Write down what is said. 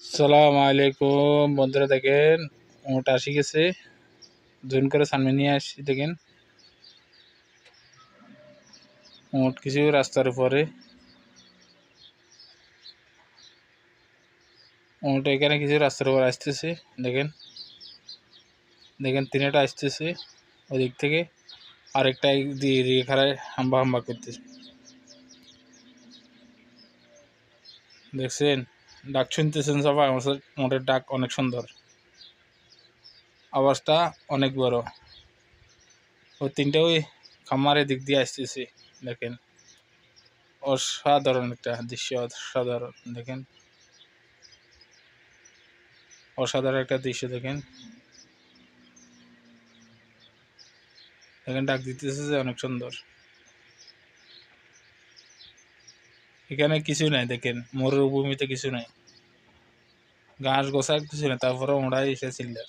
সালাম আলাইকুম বন্ধুরা, দেখেন উট আসি গেছে। জুন করে সামনে নিয়ে আসি, দেখেন উট কিছু রাস্তার উপরে। উট এখানে কিছু রাস্তার উপর আসতেছে, দেখেন দেখেন তিনটা আসতেছে ওদিক থেকে, আরেকটা দিয়ে দিয়ে খারায় হাম্বা হাম্বা করতেছে। দেখছেন, ডাক শুনতেছেন সবাই? আমার উটের ডাক অনেক সুন্দর, আওয়াজটা অনেক বড়। ও তিনটা ওই খামারের দিক দিয়ে আসতেছে, দেখেন অসাধারণ একটা দৃশ্য, অসাধারণ। দেখেন অসাধারণ একটা দৃশ্য, দেখেন দেখেন ডাক দিতেছে যে অনেক সুন্দর। এখানে কিছু নাই, দেখেন মরুভূমিতে কিছু নাই, ঘাস গোছা কিছু নাই, তারপরে ওরাই এসে চিল্লার।